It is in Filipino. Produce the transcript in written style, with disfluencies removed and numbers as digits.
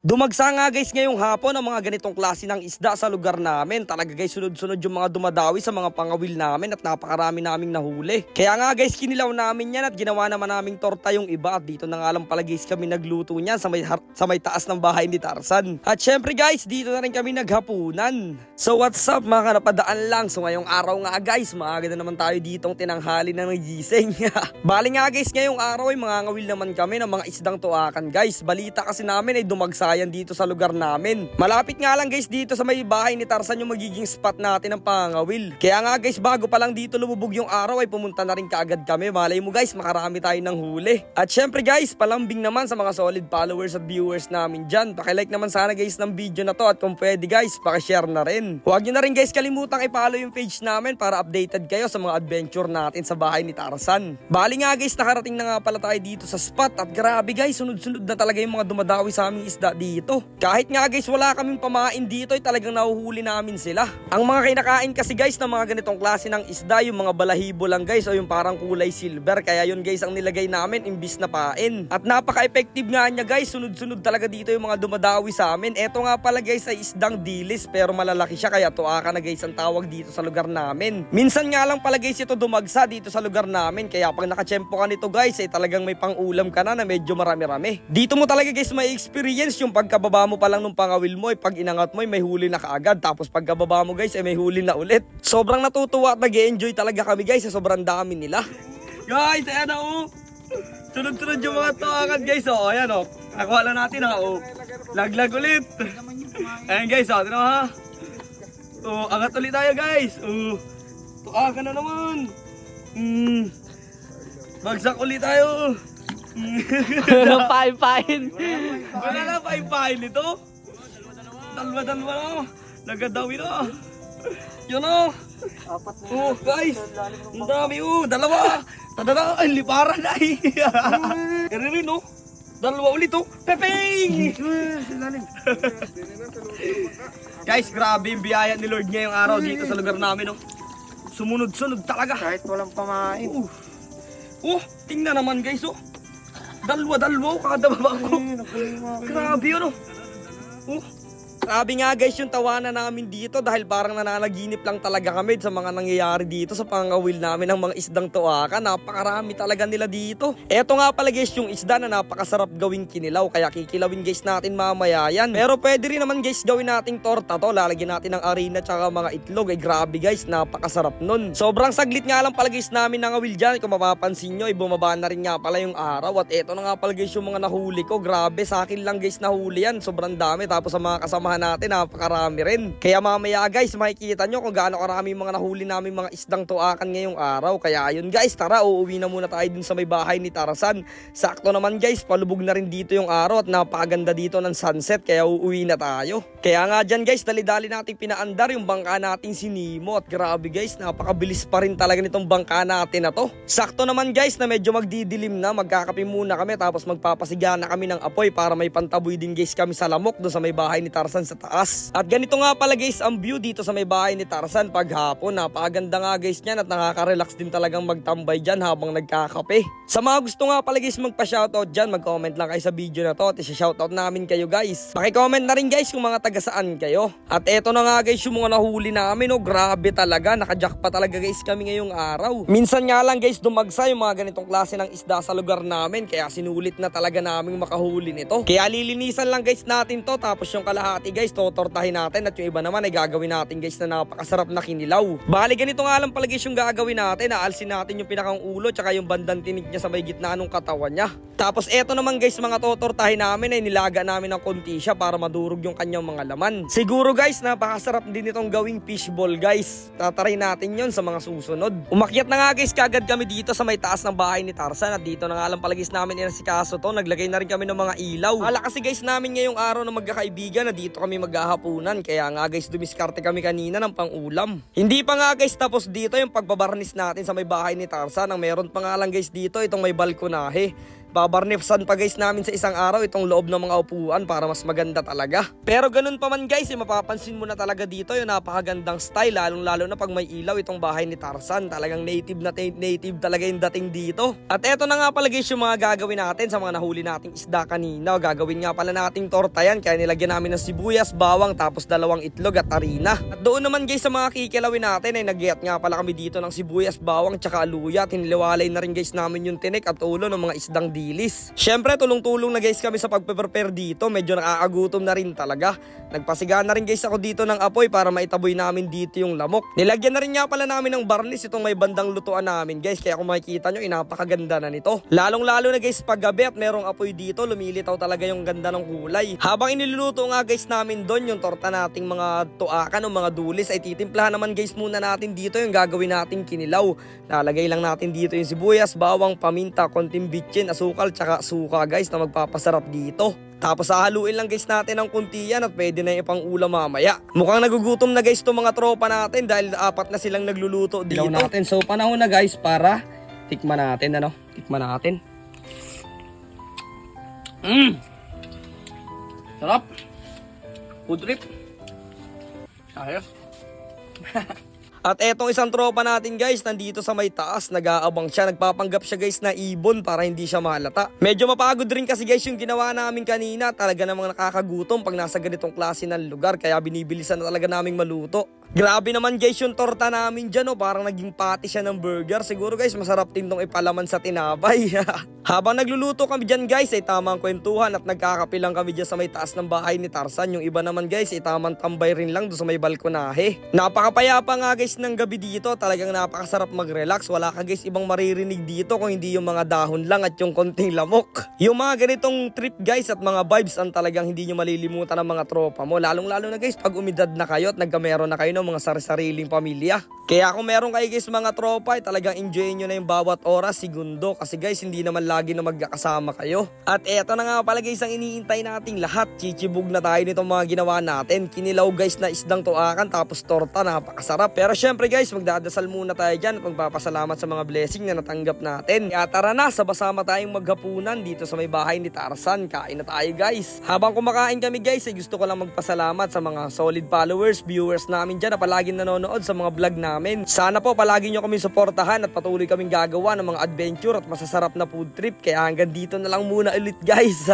Dumagsa nga guys ngayong hapon ang mga ganitong klase ng isda sa lugar namin. Talaga guys sunod-sunod yung mga dumadawi sa mga pangawil namin at napakarami naming nahuli. Kaya nga guys kinilaw namin yan at ginawa naman naming torta yung iba. At dito na nga lang pala guys kami nagluto niyan sa may taas ng bahay ni Tarzan. At syempre guys dito na rin kami naghapunan. So what's up mga kanapadaan lang. So ngayong araw nga guys maaga na naman tayo ditong tinanghali na nagising. Bali nga guys ngayong araw ay mangangawil naman kami ng mga isdang tuakan guys. Balita kasi namin ay dumagsa yan dito sa lugar namin. Malapit nga lang guys dito sa may bahay ni Tarzan yung magiging spot natin ng pangawil. Kaya nga guys bago pa lang dito lumubog yung araw ay pumunta na rin kaagad kami. Malay mo guys makarami tayo ng huli. At syempre guys palambing naman sa mga solid followers at viewers namin dyan. Pakilike naman sana guys ng video na to at kung pwede guys pakishare na rin. Huwag nyo na rin guys kalimutang i-follow yung page namin para updated kayo sa mga adventure natin sa bahay ni Tarzan. Bali nga guys nakarating na nga pala tayo dito sa spot at grabe guys sunod-sunod na talaga yung mga dumadawi sa aming isda dito. Kahit nga guys wala kaming pamain dito ay talagang nahuhuli namin sila. Ang mga kinakain kasi guys ng mga ganitong klase ng isda yung mga balahibo lang guys o yung parang kulay silver. Kaya yun guys ang nilagay namin imbis na pain. At napaka-effective nga niya guys. Sunod-sunod talaga dito yung mga dumadawi sa amin. Eto nga pala guys ay isdang dilis pero malalaki siya kaya tuaka na guys ang tawag dito sa lugar namin. Minsan nga lang pala guys ito dumagsa dito sa lugar namin. Kaya pag nakachempo ka nito guys ay talagang may pang-ulam ka na medyo marami-rami. Dito mo talaga guys may experience yung pagkababa mo pa lang nung pangawil mo pag inangat mo may huli na kaagad. Tapos pagkababa mo guys ay may huli na ulit. Sobrang natutuwa at nag-enjoy talaga kami guys sa sobrang dami nila. Guys ayan na sunod-sunod yung mga tuakan guys ayan nakuha lang natin laglag ulit. Ayan guys tignan mo ha. Angat ulit tayo guys. Tuakan na naman. Bagsak ulit tayo. Pain-pain. Wala na pain-pain ito. Dalawa na. Nagadawi na. Yun o. Guys. Ang dami dalawa. Tadada. Ay liparan na rin dalawa ulit Pepeng. Guys grabe yung biyaya ni Lord ngayong araw dito sa lugar namin Sumunod-sunod talaga. Kahit walang pamain. Tingnan naman guys Dalawa kada baba ko. Grabe yun Grabe nga guys yung tawanan namin dito dahil parang nananaginip lang talaga kami sa mga nangyayari dito sa pangawil namin ng mga isdang tuakan. Napakarami talaga nila dito. Eto nga pala guys yung isda na napakasarap gawing kinilaw kaya kikilawin guys natin mamaya yan. Pero pwede rin naman guys gawin nating torta to. Lalagyan natin ng arena tsaka mga itlog. Ay grabe guys napakasarap nun. Sobrang saglit nga lang pala guys namin nangawil dyan. Kung mapapansin nyo ay bumaba na rin nga pala yung araw. At eto na nga pala guys yung mga nahuli ko. Grabe sa akin lang guys nahuli yan. Sobrang dami tapos sa mga kasamahan natin napakarami rin. Kaya mamaya guys makikita nyo kung gaano karami mga nahuli namin mga isdang tuakan ngayong araw. Kaya ayun guys tara uuwi na muna tayo dun sa may bahay ni Tarzan. Sakto naman guys palubog na rin dito yung araw at napakaganda dito ng sunset kaya uuwi na tayo. Kaya nga dyan guys dali-dali nating pinaandar yung bangka nating si Nemo at grabe guys napakabilis pa rin talaga nitong bangka natin na to. Sakto naman guys na medyo magdidilim na magkakape muna kami tapos magpapasiga na kami ng apoy para may pantaboy din guys kami sa lamok doon sa may bahay ni Tarzan sa taas. At ganito nga pala guys ang view dito sa may bahay ni Tarzan paghapon. Napakaganda nga guys niyan at nakaka-relax din talagang magtambay dyan habang nagkakape. Sa mga gusto nga pala guys magpa-shoutout dyan mag-comment lang kayo sa video na to at isa-shoutout namin kayo guys. Paki-comment na rin guys kung mga taga saan kayo. At eto na nga guys yung mga nahuli namin grabe talaga nakajack pa talaga guys kami ngayong araw. Minsan nga lang guys dumagsa yung mga ganitong klase ng isda sa lugar namin kaya sinulit na talaga naming makahuli nito. Kaya lilinisan lang guys natin to tapos yung kalahati guys totortahin natin at yung iba naman ay gagawin natin guys na napakasarap na kinilaw. Bali ganito nga lang pala guys yung gagawin natin. Aalsin natin yung pinakang ulo tsaka yung bandang tinig niya sa may gitna ng katawan niya. Tapos eto naman guys mga totortahin namin ay nilaga namin ng konti siya para madurog yung kanyang mga laman. Siguro guys napakasarap din itong gawing fishball guys. Tataray natin yon sa mga susunod. Umakyat na nga guys kagad kami dito sa may taas ng bahay ni Tarzan at dito na nga lang pala guys namin inasikaso to. Naglagay na rin kami ng mga ilaw. Hala kasi guys namin ngayong araw na magkakaibigan na dito kami maghahaponan kaya nga guys dumiskarte kami kanina ng pang-ulam. Hindi pa nga guys tapos dito yung pagbabarnis natin sa may bahay ni Tarzan. Ang meron pa nga lang guys dito itong may balkonahe. Babarnifsan pa guys namin sa isang araw itong loob ng mga upuan para mas maganda talaga. Pero ganun pa man guys, mapapansin mo na talaga dito yung napakagandang style, lalong lalo na pag may ilaw itong bahay ni Tarzan. Talagang native na native talaga yung dating dito. At eto na nga pala guys yung mga gagawin natin sa mga nahuli nating isda kanina. Gagawin nga pala nating torta yan, kaya nilagyan namin ng sibuyas, bawang, tapos 2 itlog at harina. At doon naman guys sa mga kikilawin natin ay nagyat nga pala kami dito ng sibuyas, bawang, tsaka aluya. Hiniliwalay na rin guys namin yung tinik at ulo ng mga isdang dilis. Syempre tulong-tulong na guys kami sa pagpe-prepare dito, medyo nakakagutom na rin talaga. Nagpasiga na rin guys ako dito ng apoy para maitaboy namin dito yung lamok. Nilagyan na rin nga pala namin ng barnis itong may bandang lutuan namin guys, kaya kung makikita nyo napakaganda na nito. Lalong lalo na guys pag gabi at merong apoy dito, lumilitaw talaga yung ganda ng kulay. Habang iniluluto nga guys namin doon yung torta nating mga tuakan o mga dulis, ay titimplahan naman guys muna natin dito yung gagawin nating kinilaw. Lalagay lang natin dito yung sibuyas, bawang, paminta, konting bitchin, asukal, tsaka suka guys na magpapasarap dito. Tapos hahaluin lang guys natin ng kunti yan at pwede na ipang ulam mamaya. Mukhang nagugutom na guys itong mga tropa natin dahil 4 na silang nagluluto dito. Natin. So panahon na guys para tikman natin Tikman natin. Sarap. Food trip. Ayos. At etong isang tropa natin guys, nandito sa may taas, nag-aabang siya, nagpapanggap siya guys na ibon para hindi siya mahalata. Medyo mapagod rin kasi guys yung ginawa namin kanina, talaga namang nakakagutom pag nasa ganitong klase ng lugar, kaya binibilisan na talaga naming maluto. Grabe naman guys yung torta namin dyan, parang naging patty siya ng burger. Siguro guys masarap din tong ipalaman sa tinapay. Habang nagluluto kami dyan guys ay tamang kwentuhan at nagkakapilang kami dyan sa may taas ng bahay ni Tarzan. Yung iba naman guys ay tamang tambay rin lang doon sa may balkonahe. Napakapayapa nga guys ng gabi dito, talagang napakasarap mag-relax. Wala ka guys ibang maririnig dito kung hindi yung mga dahon lang at yung konting lamok. Yung mga ganitong trip guys at mga vibes ang talagang hindi nyo malilimutan ng mga tropa mo. Lalong lalo na guys pag umidad na kayo at nagkameron na kayo ng mga sariling pamilya. Kaya kung meron kayo guys mga tropa ay talagang enjoyin nyo na yung bawat oras, segundo, kasi guys hindi naman lagi na magkakasama kayo. At eto na nga pala guys ang iniintay nating lahat. Chichibog na tayo nitong mga ginawa natin. Kinilaw guys na isdang tuakan tapos torta, napakasarap. Pero syempre guys magdadasal muna tayo dyan at magpapasalamat sa mga blessing na natanggap natin. Kaya tara na, sabasama tayong maghapunan dito sa may bahay ni Tarzan. Kain na tayo guys. Habang kumakain kami guys ay gusto ko lang magpasalamat sa mga solid followers, viewers namin dyan na palaging nanonood sa mga vlog namin. Sana po palagi nyo kami suportahan at patuloy kaming gagawa ng mga adventure at masasarap na food trip. Kaya hanggang dito na lang muna ulit guys.